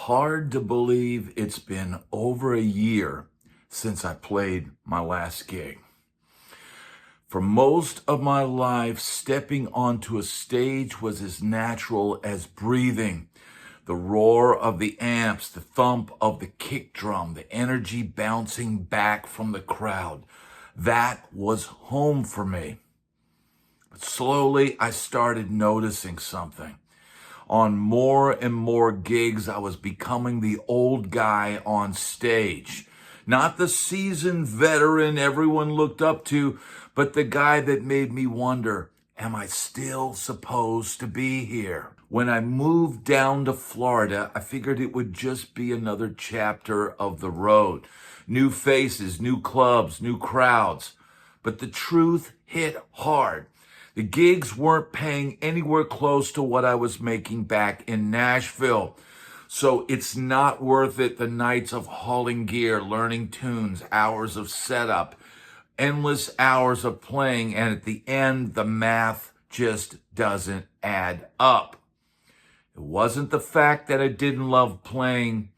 hard to believe it's been over a year since I played my last gig. For most of my life, stepping onto a stage was as natural as breathing. The roar of the amps, the thump of the kick drum, the energy bouncing back from the crowd. That was home for me. But slowly, I started noticing something. On more and more gigs, I was becoming the old guy on stage. Not the seasoned veteran everyone looked up to, but the guy that made me wonder, am I still supposed to be here? When I moved down to Florida, I figured it would just be another chapter of the road. New faces, new clubs, new crowds. But the truth hit hard. The gigs weren't paying anywhere close to what I was making back in Nashville. So it's not worth it, the nights of hauling gear, learning tunes, hours of setup, endless hours of playing, and at the end, the math just doesn't add up. It wasn't the fact that I didn't love playing.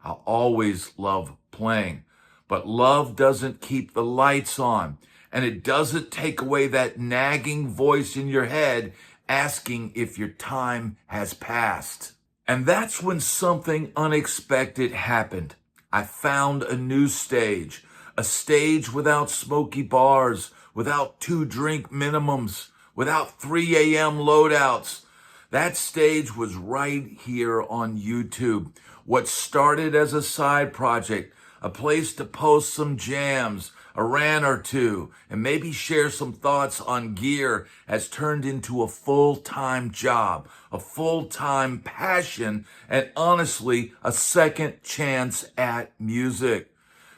I always love playing. But love doesn't keep the lights on. And it doesn't take away that nagging voice in your head asking if your time has passed. And that's when something unexpected happened. I found a new stage, a stage without smoky bars, without 2-drink minimums, without 3 a.m. loadouts. That stage was right here on YouTube. What started as a side project, a place to post some jams, a rant or two, and maybe share some thoughts on gear, has turned into a full-time job, a full-time passion, and honestly, a second chance at music.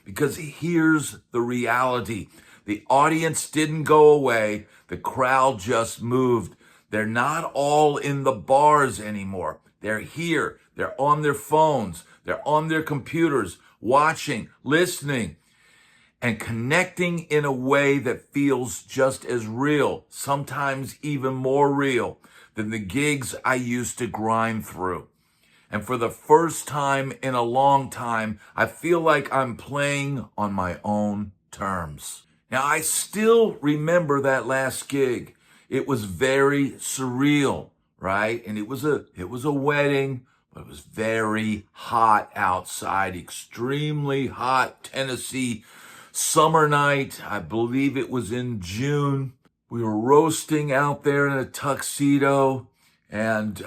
Because here's the reality. The audience didn't go away. The crowd just moved. They're not all in the bars anymore. They're here. They're on their phones. They're on their computers, watching, listening, and connecting in a way that feels just as real, sometimes even more real than the gigs I used to grind through. And for the first time in a long time, I feel like I'm playing on my own terms. Now, I still remember that last gig. It was very surreal, right? And it was a wedding, but it was very hot outside, extremely hot Tennessee summer night. I believe it was in June. We were roasting out there in a tuxedo, and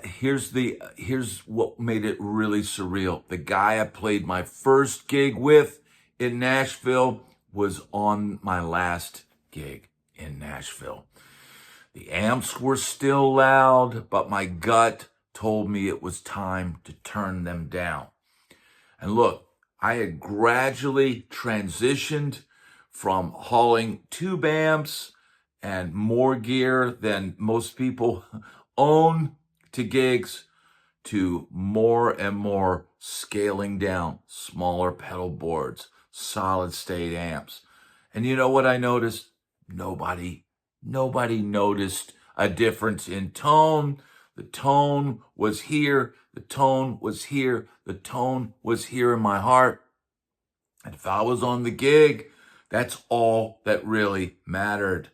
here's what made it really surreal. The guy I played my first gig with in Nashville was on my last gig in Nashville. The amps were still loud, but my gut told me it was time to turn them down. And look, I had gradually transitioned from hauling tube amps and more gear than most people own to gigs to more and more scaling down, smaller pedal boards, solid state amps. And you know what I noticed? Nobody noticed a difference in tone. The tone was here. The tone was here. The tone was here in my heart. And if I was on the gig, that's all that really mattered.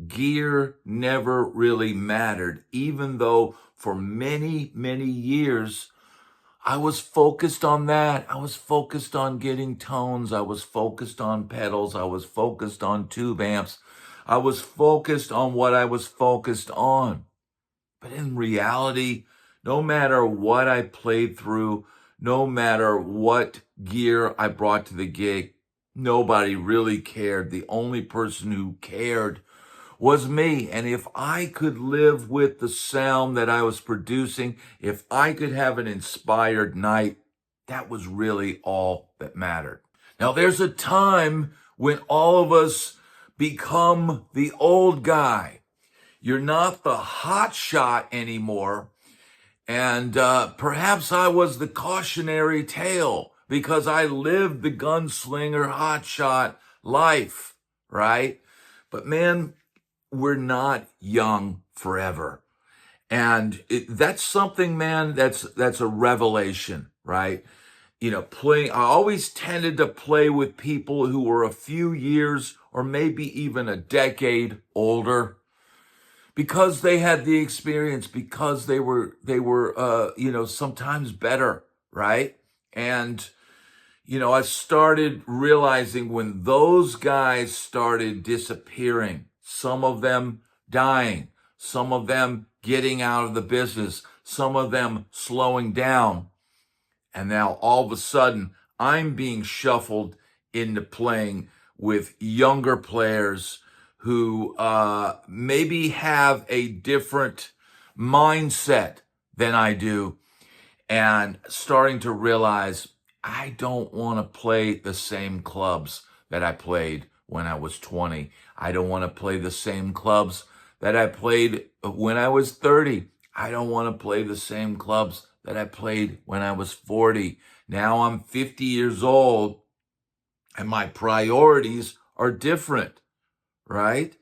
Gear never really mattered, even though for many, many years, I was focused on that. I was focused on getting tones. I was focused on pedals. I was focused on tube amps. I was focused on what I was focused on. But in reality, no matter what I played through, no matter what gear I brought to the gig, nobody really cared. The only person who cared was me. And if I could live with the sound that I was producing, if I could have an inspired night, that was really all that mattered. Now, there's a time when all of us become the old guy. You're not the hot shot anymore. And perhaps I was the cautionary tale because I lived the gunslinger hotshot life, right? But man, we're not young forever. That's something, man, that's a revelation, right? I always tended to play with people who were a few years or maybe even a decade older because they had the experience, because they were sometimes better, right? And I started realizing when those guys started disappearing, some of them dying, some of them getting out of the business, some of them slowing down. And now all of a sudden, I'm being shuffled into playing with younger players who maybe have a different mindset than I do, and starting to realize I don't want to play the same clubs that I played when I was 20. I don't want to play the same clubs that I played when I was 30. I don't want to play the same clubs that I played when I was 40. Now I'm 50 years old and my priorities are different, right?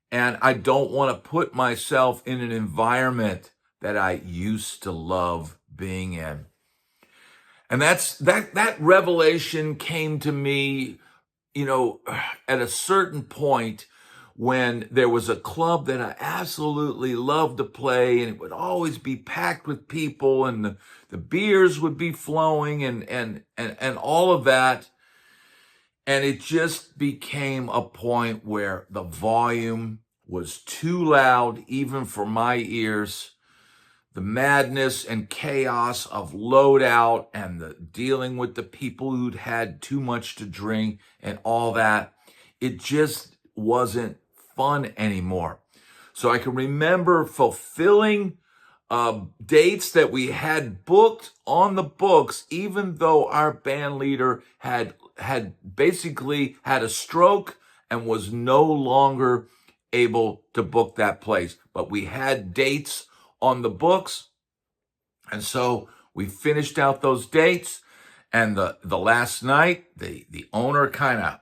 And I don't want to put myself in an environment that I used to love being in. And that revelation came to me, at a certain point when there was a club that I absolutely loved to play, and it would always be packed with people, and the beers would be flowing and all of that. And it just became a point where the volume was too loud, even for my ears. The madness and chaos of loadout and the dealing with the people who'd had too much to drink and all that, it just wasn't fun anymore. So I can remember fulfilling dates that we had booked on the books, even though our band leader had basically had a stroke and was no longer able to book that place. But we had dates on the books, and so we finished out those dates. And the last night, the owner kind of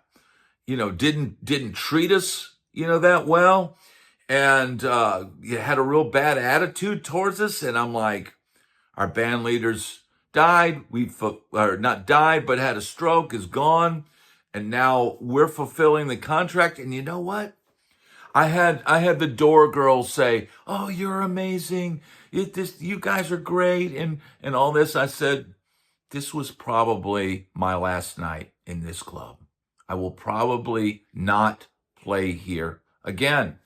didn't treat us that well, and had a real bad attitude towards us. And I'm like, our band leader's died, or not died, but had a stroke, is gone, and now we're fulfilling the contract. And you know what? I had the door girl say, "Oh, you're amazing. You guys are great," and all this. I said, this was probably my last night in this club. I will probably not play here again.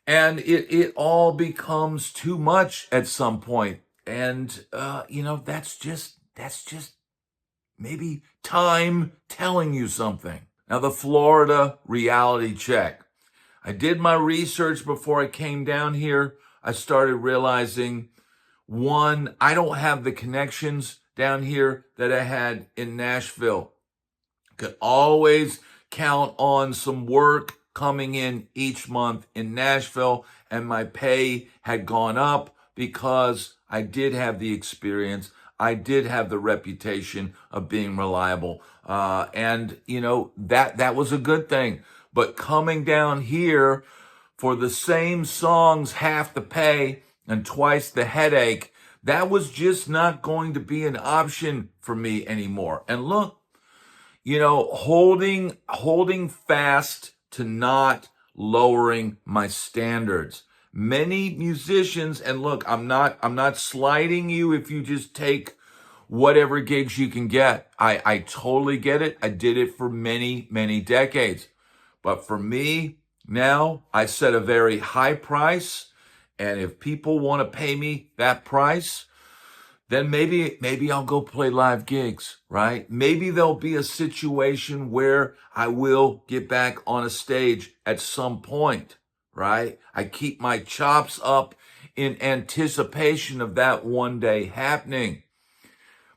And it all becomes too much at some point. And that's just maybe time telling you something. Now, the Florida reality check. I did my research before I came down here. I started realizing, one, I don't have the connections down here that I had in Nashville. Could always count on some work coming in each month in Nashville, and my pay had gone up because I did have the experience. I did have the reputation of being reliable. And that was a good thing. But coming down here for the same songs, half the pay and twice the headache, that was just not going to be an option for me anymore. And look, holding fast to not lowering my standards. Many musicians, and look, I'm not slighting you if you just take whatever gigs you can get. I totally get it. I did it for many, many decades. But for me, now I set a very high price. And if people want to pay me that price, then maybe I'll go play live gigs, right? Maybe there'll be a situation where I will get back on a stage at some point, right? I keep my chops up in anticipation of that one day happening.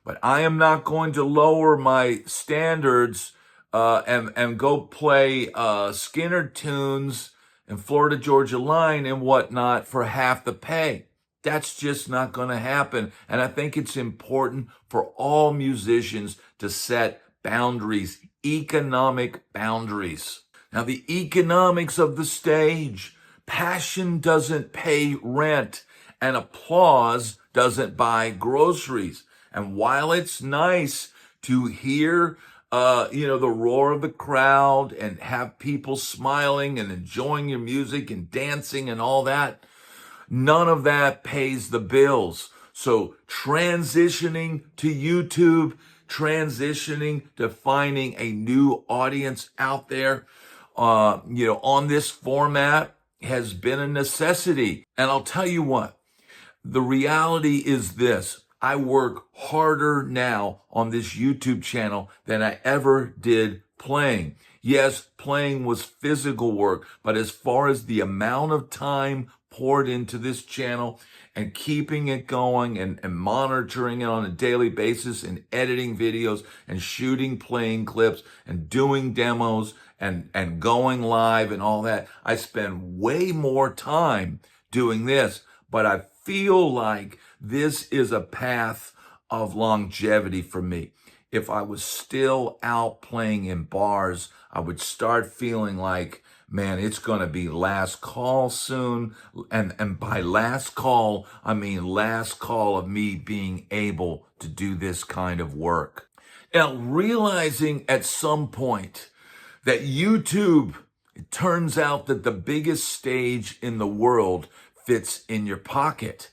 But I am not going to lower my standards and go play Skinner tunes and Florida Georgia Line and whatnot for half the pay. That's just not going to happen. And I think it's important for all musicians to set boundaries, economic boundaries. Now, the economics of the stage. Passion doesn't pay rent, and applause doesn't buy groceries. And while it's nice to hear, the roar of the crowd and have people smiling and enjoying your music and dancing and all that, none of that pays the bills. So transitioning to YouTube, transitioning to finding a new audience out there, on this format has been a necessity. And I'll tell you what, the reality is this. I work harder now on this YouTube channel than I ever did playing. Yes, playing was physical work, but as far as the amount of time poured into this channel and keeping it going and monitoring it on a daily basis and editing videos and shooting playing clips and doing demos and going live and all that, I spend way more time doing this, but I feel like this is a path of longevity for me. If I was still out playing in bars, I would start feeling like, man, it's going to be last call soon. And by last call, I mean last call of me being able to do this kind of work. Now, realizing at some point that YouTube, it turns out that the biggest stage in the world fits in your pocket.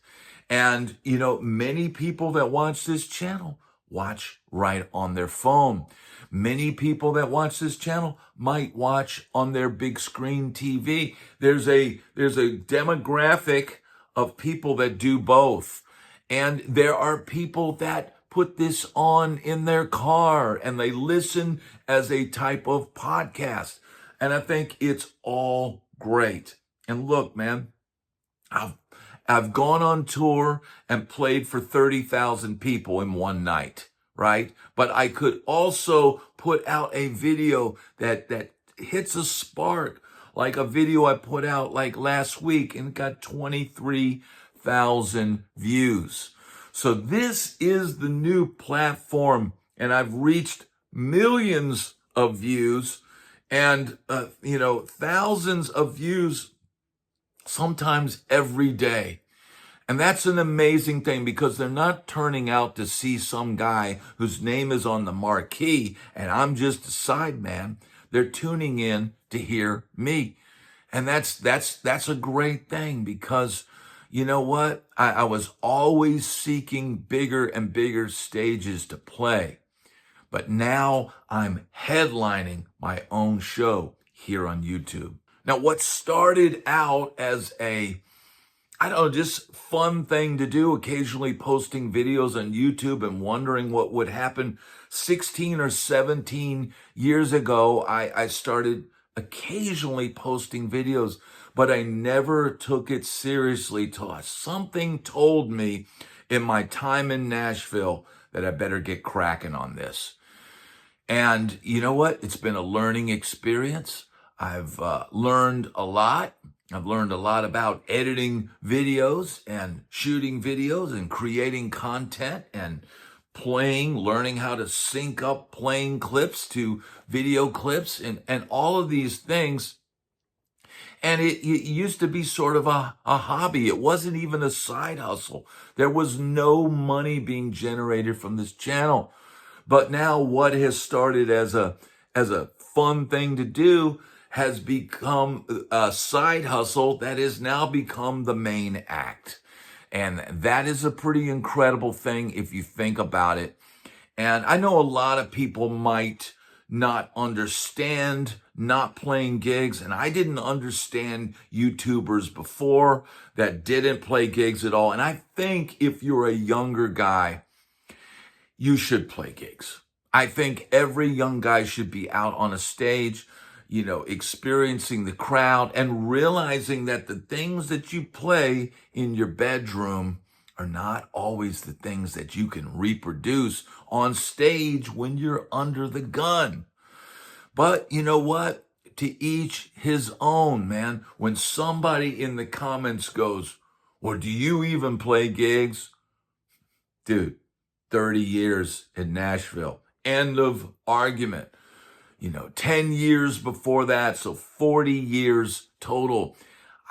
And, many people that watch this channel watch right on their phone. Many people that watch this channel might watch on their big screen TV. There's a demographic of people that do both. And there are people that put this on in their car and they listen as a type of podcast. And I think it's all great. And look, man, I've gone on tour and played for 30,000 people in one night, right? But I could also put out a video that hits a spark, like a video I put out like last week and got 23,000 views. So this is the new platform, and I've reached millions of views and, thousands of views sometimes every day. And that's an amazing thing because they're not turning out to see some guy whose name is on the marquee and I'm just a sideman. They're tuning in to hear me. And that's a great thing because you know what? I was always seeking bigger and bigger stages to play. But now I'm headlining my own show here on YouTube. Now, what started out as just fun thing to do, occasionally posting videos on YouTube and wondering what would happen 16 or 17 years ago, I started occasionally posting videos, but I never took it seriously till something told me in my time in Nashville that I better get cracking on this. And you know what? It's been a learning experience. I've learned a lot. I've learned a lot about editing videos and shooting videos and creating content and learning how to sync up playing clips to video clips and all of these things. And it used to be sort of a hobby. It wasn't even a side hustle. There was no money being generated from this channel. But now what has started as a fun thing to do has become a side hustle that has now become the main act. And that is a pretty incredible thing if you think about it. And I know a lot of people might not understand not playing gigs, and I didn't understand YouTubers before that didn't play gigs at all. And I think if you're a younger guy, you should play gigs. I think every young guy should be out on a stage, experiencing the crowd and realizing that the things that you play in your bedroom are not always the things that you can reproduce on stage when you're under the gun. But you know what? To each his own, man. When somebody in the comments goes, well, do you even play gigs? Dude, 30 years in Nashville. End of argument. 10 years before that, so 40 years total.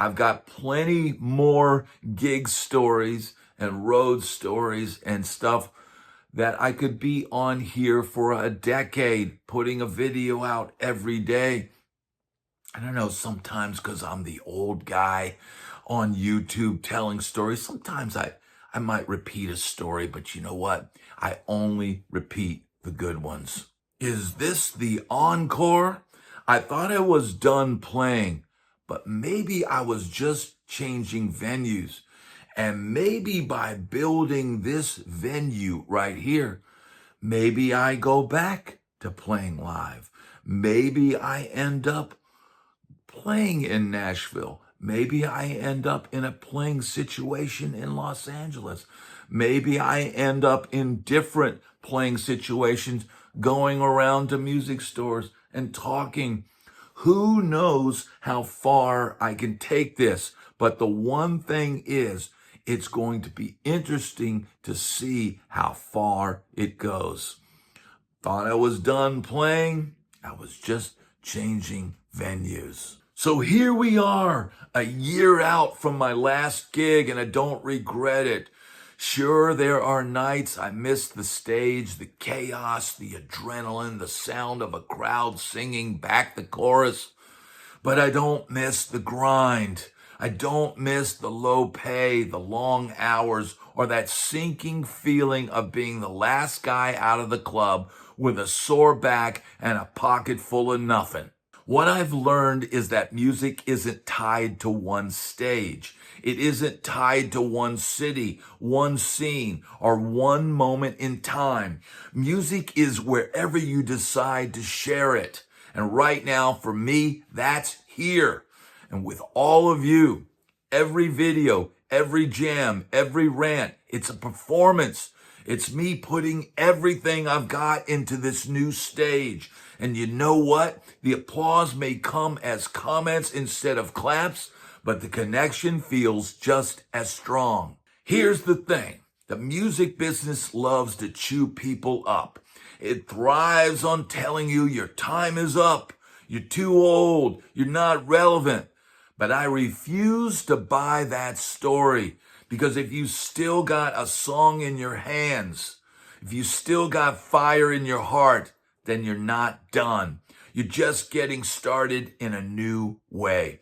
I've got plenty more gig stories and road stories and stuff that I could be on here for a decade, putting a video out every day. I don't know, sometimes because I'm the old guy on YouTube telling stories, sometimes I might repeat a story, but you know what? I only repeat the good ones. Is this the encore? I thought I was done playing, but maybe I was just changing venues. And maybe by building this venue right here, maybe I go back to playing live. Maybe I end up playing in Nashville. Maybe I end up in a playing situation in Los Angeles. Maybe I end up in different playing situations, going around to music stores and talking. Who knows how far I can take this? But the one thing is, it's going to be interesting to see how far it goes. Thought I was done playing. I was just changing venues. So here we are, a year out from my last gig, and I don't regret it. Sure, there are nights I miss the stage, the chaos, the adrenaline, the sound of a crowd singing back the chorus. But I don't miss the grind. I don't miss the low pay, the long hours, or that sinking feeling of being the last guy out of the club with a sore back and a pocket full of nothing. What I've learned is that music isn't tied to one stage. It isn't tied to one city, one scene, or one moment in time. Music is wherever you decide to share it. And right now, for me, that's here. And with all of you, every video, every jam, every rant, it's a performance. It's me putting everything I've got into this new stage. And you know what? The applause may come as comments instead of claps, but the connection feels just as strong. Here's the thing. The music business loves to chew people up. It thrives on telling you your time is up. You're too old. You're not relevant. But I refuse to buy that story, because if you still got a song in your hands, if you still got fire in your heart, then you're not done. You're just getting started in a new way.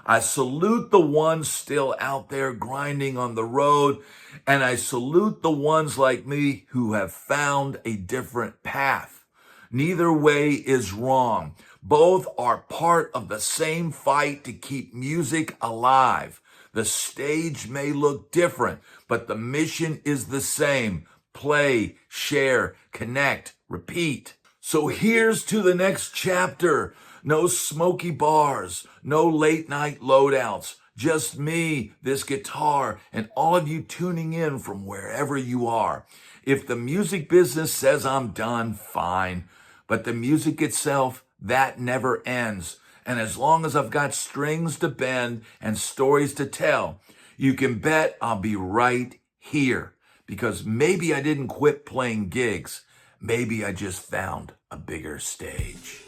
I salute the ones still out there grinding on the road, and I salute the ones like me who have found a different path. Neither way is wrong. Both are part of the same fight to keep music alive. The stage may look different, but the mission is the same. Play, share, connect, repeat. So here's to the next chapter. No smoky bars, no late night loadouts. Just me, this guitar, and all of you tuning in from wherever you are. If the music business says I'm done, fine. But the music itself, that never ends. And as long as I've got strings to bend and stories to tell, you can bet I'll be right here. Because maybe I didn't quit playing gigs. Maybe I just found a bigger stage.